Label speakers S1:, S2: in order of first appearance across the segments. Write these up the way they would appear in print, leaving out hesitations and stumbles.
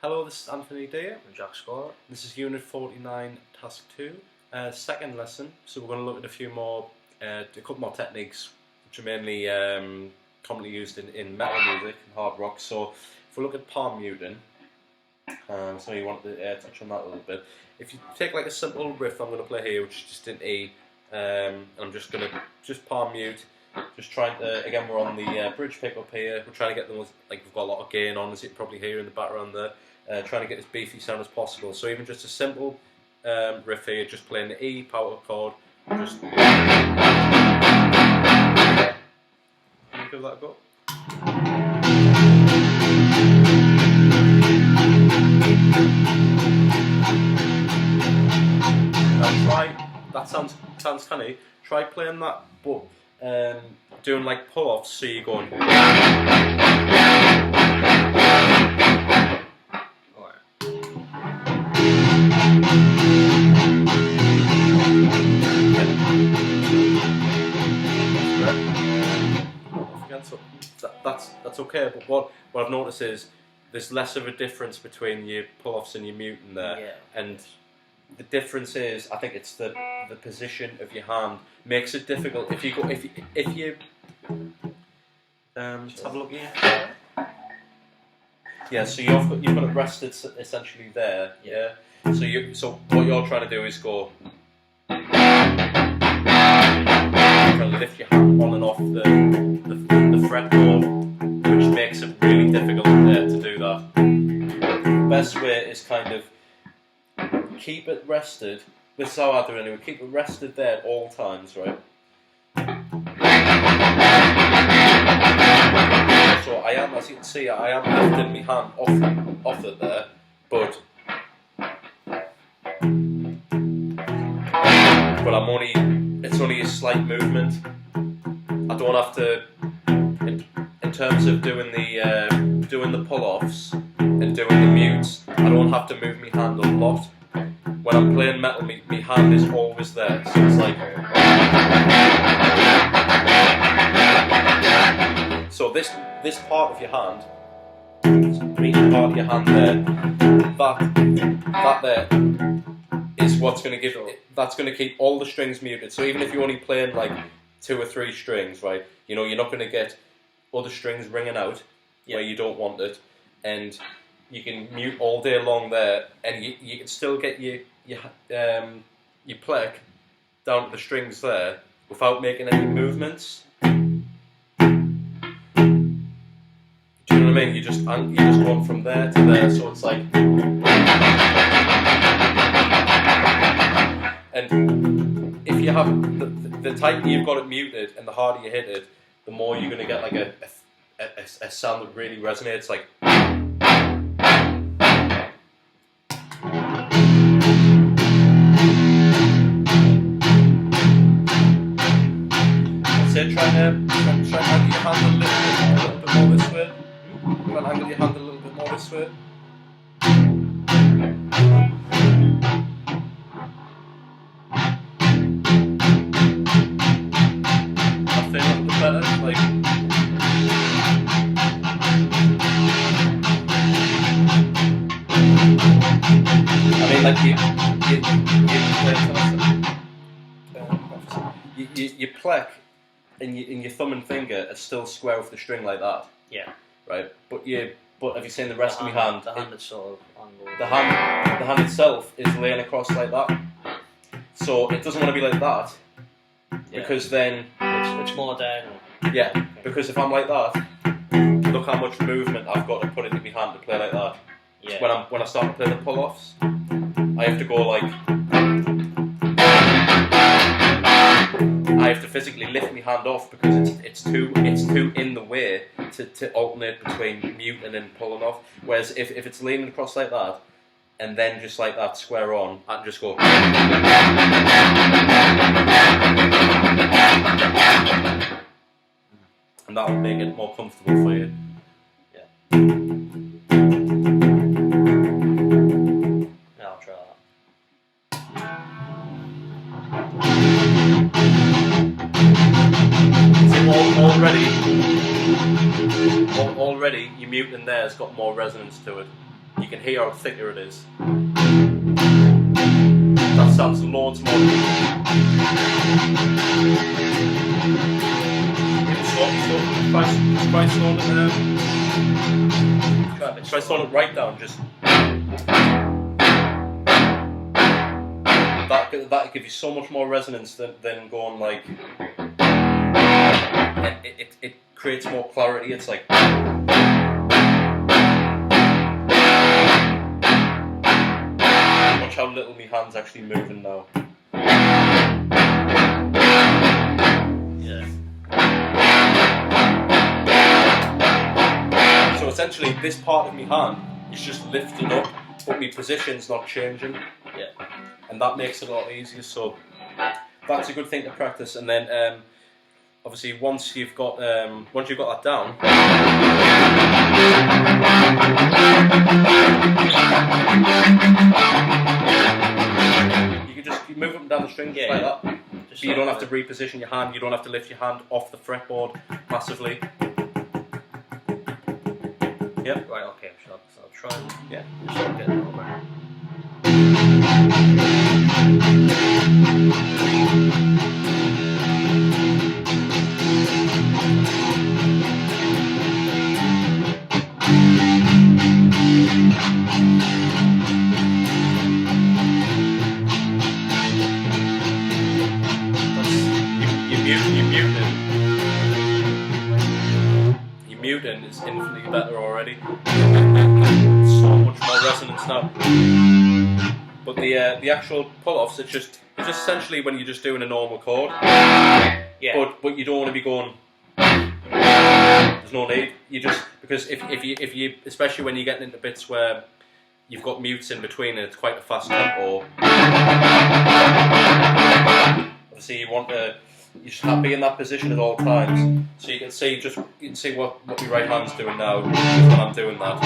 S1: Hello, this is Anthony Deere.
S2: I'm Jack Scott.
S1: This is Unit 49, Task 2, second lesson. So we're going to look at a couple more techniques, which are mainly commonly used in metal music and hard rock. So if we look at palm muting, so you want to touch on that a little bit. If you take like a simple riff I'm going to play here, which is just in E, and I'm just going to palm mute. Just trying to, again, we're on the bridge pickup here. We're trying to get them, like we've got a lot of gain on, as you can probably hear in the background there. Trying to get as beefy sound as possible. So even just a simple riff here, just playing the E power chord. Just can you give that a go? Now try. That sounds funny. Try playing that, but doing like pull-offs, so you're going. That's okay, but what I've noticed is there's less of a difference between your pull-offs and your muting there,
S2: yeah.
S1: And the difference is, I think it's the position of your hand makes it difficult. If you let's have a look here. Yeah, so you've got it rested essentially there. Yeah. So what you're trying to do is go. You're trying to lift your hand on and off the fretboard, which makes it really difficult to do that. The best way is kind of keep it rested. This is how I do it anyway. Keep it rested there at all times, right? So I am, as you can see, I am lifting my hand off it there, but it's only a slight movement. I don't have to, in terms of doing the pull-offs and doing the mutes, I don't have to move my hand a lot. When I'm playing metal, my hand is always there, so it's like. So this part of your hand, the part of your hand there, that there is what's going to give. That's going to keep all the strings muted. So even if you're only playing like 2 or 3 strings, right? You know, you're not going to get other strings ringing out where you don't want it, and you can mute all day long there, and you can still get your pleck down to the strings there without making any movements. Do you know what I mean? You just going from there to there, so it's like. And if you have the tighter you've got it muted and the harder you hit it, the more you're going to get like a sound that really resonates, like. So try to angle your hand a little bit more this way. Try and angle your hand a little bit more this way. Your pleck and your thumb and finger are still square with the string like that.
S2: Yeah. Right.
S1: But have you seen the rest of my hand?
S2: The hand is sort of angled.
S1: The hand itself is laying across like that. So it doesn't want to be like that. Because then
S2: it's more diagonal.
S1: Yeah. Okay. Because if I'm like that, look how much movement I've got to put into my hand to play like that. Yeah. So when I start to play the pull-offs, I have to go like. I have to physically lift my hand off because it's too in the way to alternate between muting and pulling off. Whereas if it's leaning across like that and then just like that square on, I can just go. And that will make it more comfortable for you.
S2: Yeah. I'll try that.
S1: Already, your muting there has got more resonance to it. you can hear how thicker it is. That sounds loads more. Try slowing it right down, just that give you so much more resonance than going like it creates more clarity. It's like watch how little my hand's actually moving now.
S2: Yeah.
S1: So essentially this part of my hand is just lifting up, but my position's not changing.
S2: Yeah.
S1: And that makes it a lot easier. So that's a good thing to practice. And then obviously once you've got that down, you can just move up and down the strings like that. But you don't have to reposition your hand. You don't have to lift your hand off the fretboard massively. Yep.
S2: Right. Okay. So I'll try and
S1: Yeah.
S2: sort of get it over.
S1: Your muting is infinitely better already. So much more resonance now. But the actual pull-offs, it's just essentially when you're just doing a normal chord.
S2: Yeah.
S1: But you don't want to be going. There's no need. You just because if you especially when you're getting into bits where you've got mutes in between and it's quite a fast tempo. Obviously you just have to be in that position at all times. So you can see what your right hand's doing now when I'm doing that.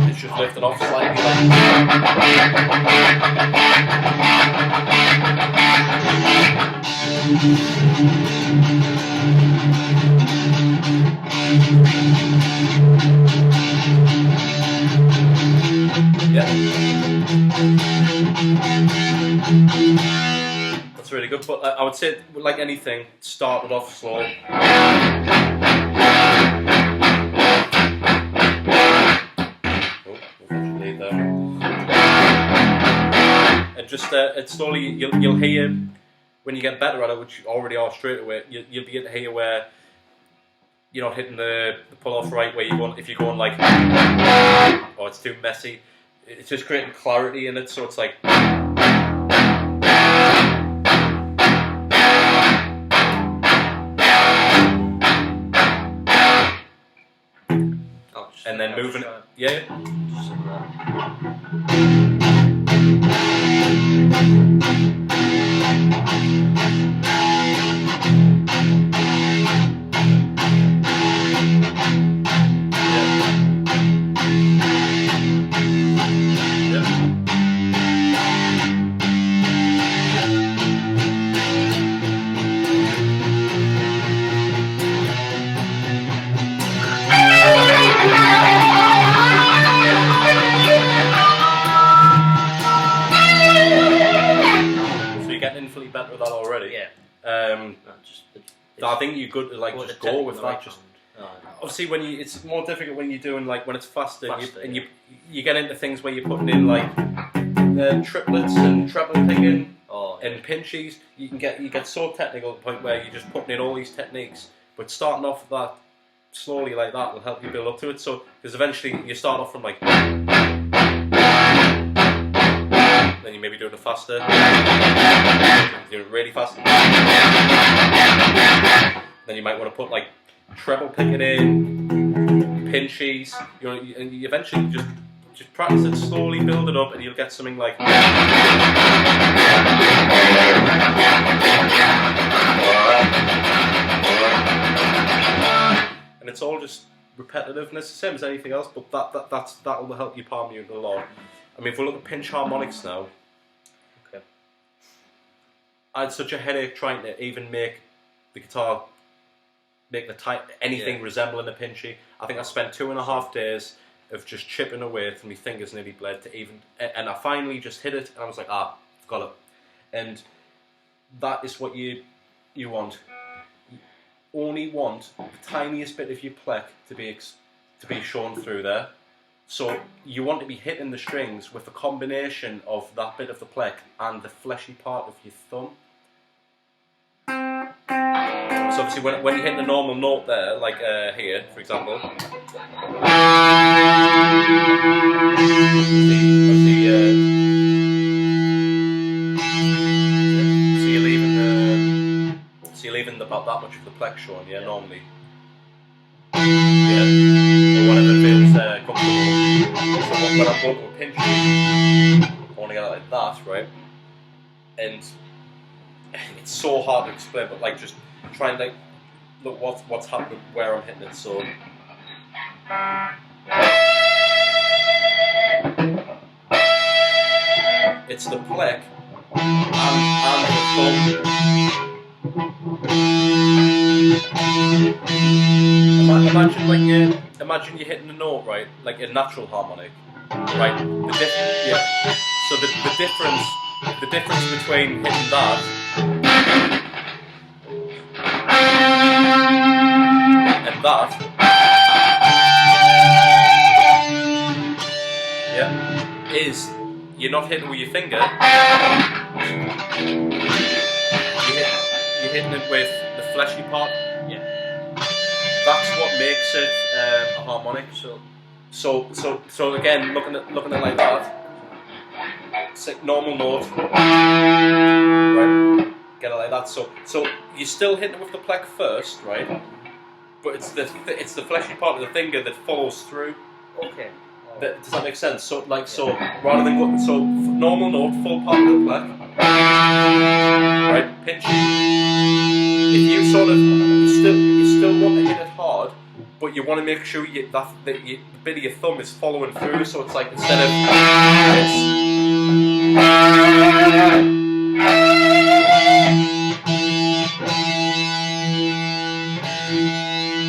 S1: It's just lifting off slightly That's really good, but I would say, like anything, start it off slow. And just it's slowly, you'll hear when you get better at it, which you already are straight away. You'll begin to hear where you're not hitting the pull off right, where if you're going like, oh, it's too messy. It's just creating clarity in it, so it's like. And then moving, yeah. Infinitely better at that already.
S2: Yeah.
S1: I think you could just go with that. Just obviously when it's more difficult when you're doing when it's faster and you get into things where you're putting in triplets and treble picking and pinchies. You get so technical at the point where you're just putting in all these techniques. But starting off with that slowly like that will help you build up to it. So because eventually you start off from then you maybe do it faster, do it really fast. Then you might want to put treble picking in, pinchies. And you eventually just practice it slowly, build it up, and you'll get something like. And it's all just repetitiveness, same as anything else. But that will help you palm mute a lot. I mean, if we look at pinch harmonics now,
S2: okay.
S1: I had such a headache trying to even make the guitar make anything resembling a pinchy. I think I spent 2.5 days of just chipping away till my fingers nearly bled to even, and I finally just hit it, and I was like, I've got it. And that is what you want. You only want the tiniest bit of your pleck to be shown through there. So you want to be hitting the strings with a combination of that bit of the pleck and the fleshy part of your thumb. So obviously when you're hitting a normal note there, like here, for example, so you're leaving about that much of the pleck showing, yeah, normally. Yeah, or whatever feels comfortable. So when I'm going to a pinch, I want to get it like that, right? And it's so hard to explain, but like just try and like look what's happening where I'm hitting it. So it's the pleck and the thumb. Imagine you're hitting a note, right, like a natural harmonic, right? So the difference between hitting that and that, yeah, is you're not hitting with your finger. You're hitting it with the fleshy part.
S2: Yeah.
S1: That's what makes it a harmonic. So again, looking at it like that, it's like normal note, right? Get it like that. So you're still hitting it with the pleck first, right? But it's the fleshy part of the finger that follows through.
S2: Okay.
S1: Does that make sense? So rather than go normal note, full part of the pleck, right? Pinching. If you sort of you still want to hit it hard, but you want to make sure the bit of your thumb is following through. So it's like instead of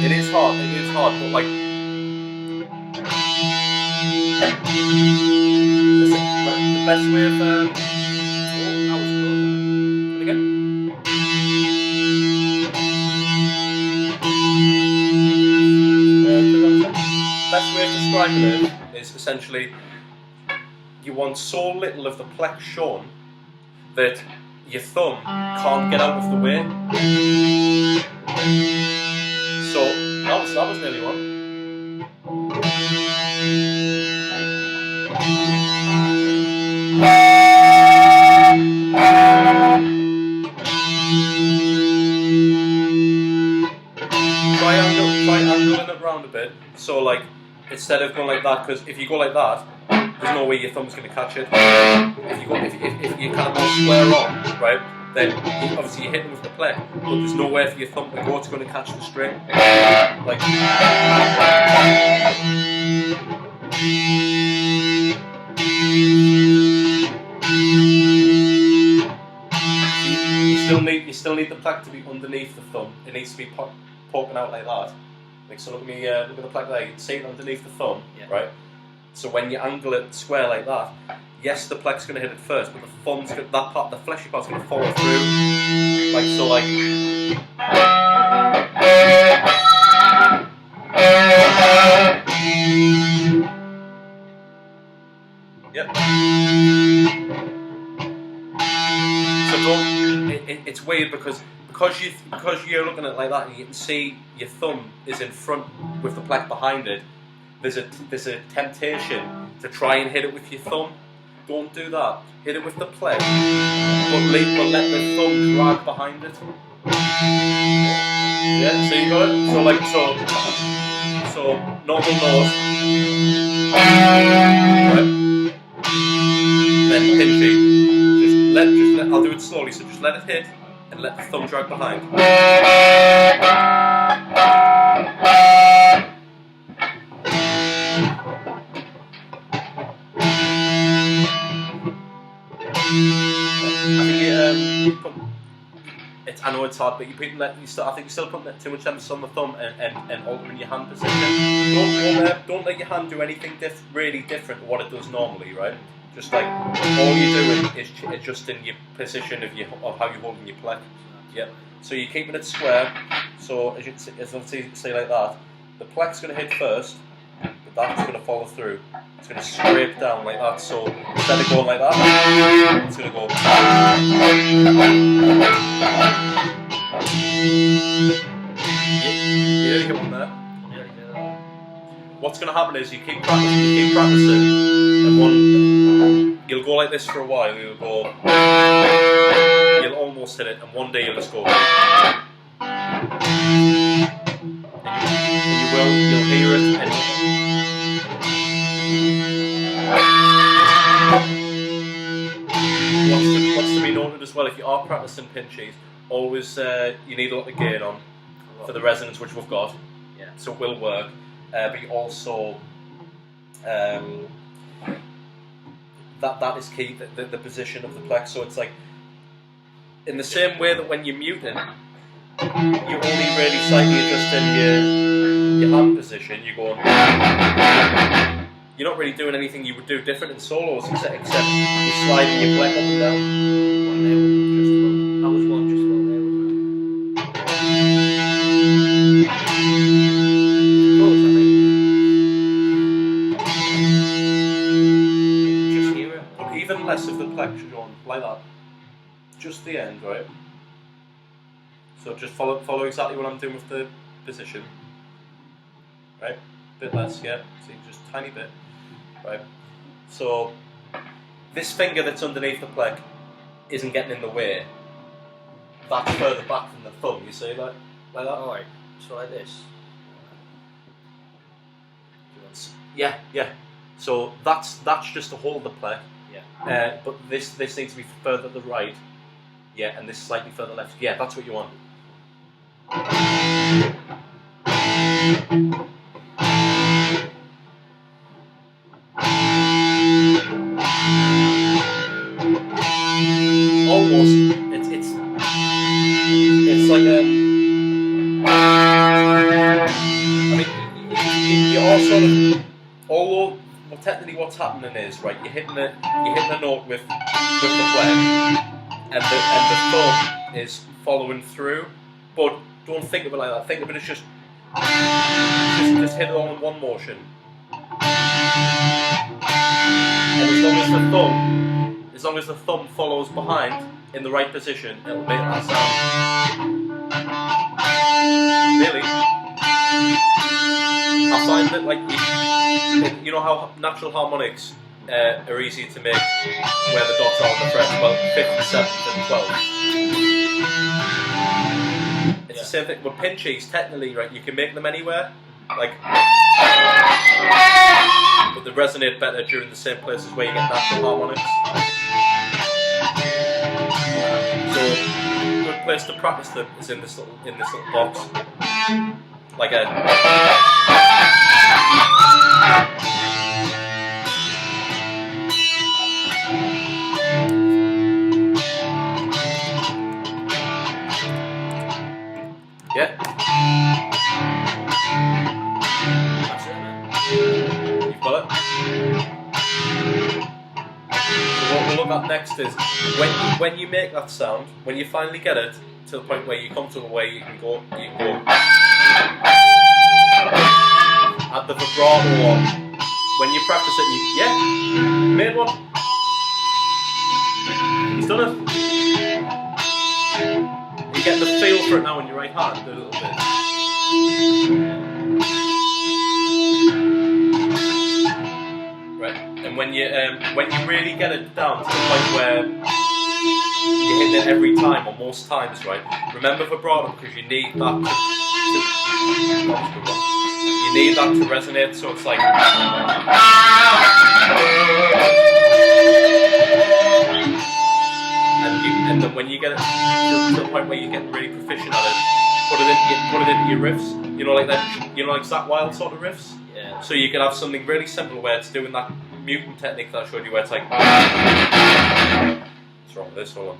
S1: it is hard, but like the best way of that was close. And again. The best way of describing it is essentially you want so little of the pleck shown that your thumb can't get out of the way. So that was nearly one. Try angling it round a bit. So like instead of going like that, because if you go like that, there's no way your thumb's going to catch it. If you kind of go square on, right, then obviously you're hitting with the pleck, but there's nowhere for your thumb to go. It's going to catch the string. Like. You still need the pleck to be underneath the thumb. It needs to be poking out like that. Like so, look at the pleck there. You can see it underneath the thumb, right? So when you angle it square like that, yes, the pleck's going to hit it first, but the thumb's the fleshy part's going to follow through. Like so, like. Yep. So it's weird because you're looking at it like that and you can see your thumb is in front with the pleck behind it. There's a temptation to try and hit it with your thumb. Don't do that. Hit it with the pleck, but let the thumb drag behind it. Yeah, so you got it. So normal note, right? Then pinchy. Just let. I'll do it slowly. So just let it hit and let the thumb drag behind. I know it's hard, but I think you're still putting too much emphasis on the thumb and altering your hand position. Don't let your hand do anything really different to what it does normally, right? Just like all you're doing is adjusting your position of how you're holding your pleck. Yeah. So you're keeping it square. So as I say like that, the pleck's going to hit first, but that's going to follow through. It's going to scrape down like that. So instead of going like that, it's going to go. You nearly get one there. What's going to happen is you keep practicing, and you'll go like this for a while. You'll almost hit it, and one day you'll just go. And you'll hear it. What's to be noted as well, if you are practicing pinchies, always you need a lot of gain on for the resonance, which we've got.
S2: Yeah.
S1: So it will work. But you also that is key, the position of the pleck. So it's like in the same way that when you're muting, you're only really slightly adjusting your hand position. You're going. You're not really doing anything you would do different in solos, except you're sliding your pleck up and down.
S2: That was one just about there, wasn't it? Just hear it.
S1: But even less of the pleck, Sean, like that. Just the end, right? So just follow exactly what I'm doing with the position. Right? Bit less, yeah. See, just a tiny bit. Right? So this finger that's underneath the pleck isn't getting in the way. That's further back than the thumb, you see, like that?
S2: Alright, so like this.
S1: Yeah. So that's just to hold the pleck.
S2: Yeah.
S1: But this needs to be further to the right. Yeah, and this slightly further left. Yeah, that's what you want. Almost. It's like I mean, you are sort of. Although, well, technically, what's happening is right. You're hitting a note with the pleck. And the thumb is following through, but don't think of it like that. Think of it as just hit it all in one motion. And as long as the thumb follows behind in the right position, it'll make that sound. Really, I find that like you know how natural harmonics are easy to make where the dots are on the fret, well, 5th, 7th and 12th. It's the same thing with pinchies, technically, right, you can make them anywhere, like, but they resonate better during the same places where you get natural harmonics. So, a good place to practice them is in this little box. Like a... Yeah.
S2: That's it, man.
S1: You've got it. So what we'll look at next is when you make that sound, when you finally get it to the point where you're comfortable where you can go at the vibrato one. When you practice it, you made one. He's done it. You get the feel for it now in your right hand a little bit. Right, and when you really get it down to the point where you hit it every time or most times, right? Remember vibrato because you need that to resonate. So it's like. And then when you get it to the point where you're getting really proficient at it, put it into your riffs. You know, like that. You know, like Zach Wild sort of riffs.
S2: Yeah.
S1: So you can have something really simple where it's doing that muting technique that I showed you, where it's like. What's wrong with this? Hold on.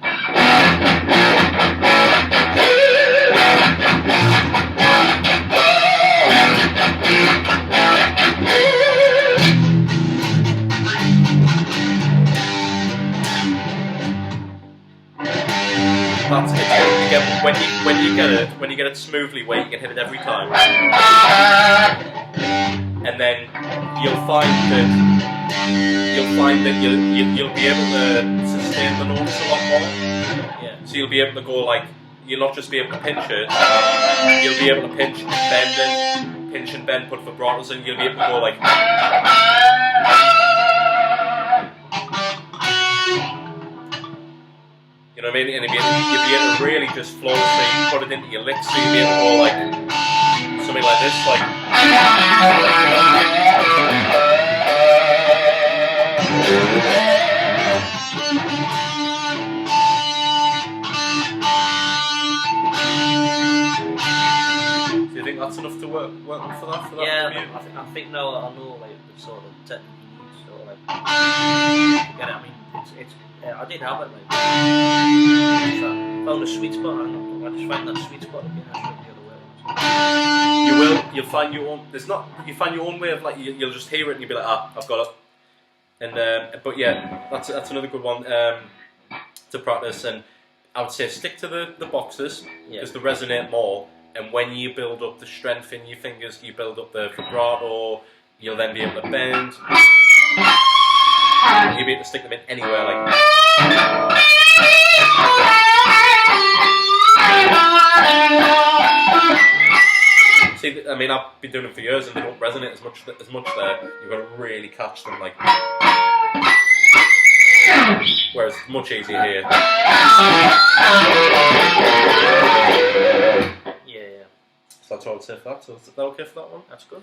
S1: That's it. When you get it smoothly where you can hit it every time, and then you'll find that you'll be able to sustain the notes a lot more.
S2: Yeah.
S1: So you'll be able to go like, you'll not just be able to pinch it, you'll be able to pinch and bend it, pinch and bend, put vibratos in. You'll be able to go like. You know what I mean? And you'll be able to really just flawlessly put it into your licks, so you'll be able to go like something like this, like. Do you think that's enough to work for that?
S2: Yeah, I think now that I know like the sort of technique you use, sort of like get it. I mean, it's I did have it like. I found a sweet spot. I just find that sweet spot again. I should the other way.
S1: You'll find your own. You find your own way of like. You'll just hear it and you'll be like, I've got it. And but yeah, that's another good one to practice. And I would say stick to the boxes because they resonate more. And when you build up the strength in your fingers, you build up the vibrato. You'll then be able to bend. You'll be able to stick them in anywhere like. See, I mean, I've been doing them for years and they don't resonate as much there. You've got to really catch them like. Whereas it's much easier here.
S2: Yeah.
S1: So that's all I'd say for that. So is that okay for that one?
S2: That's good.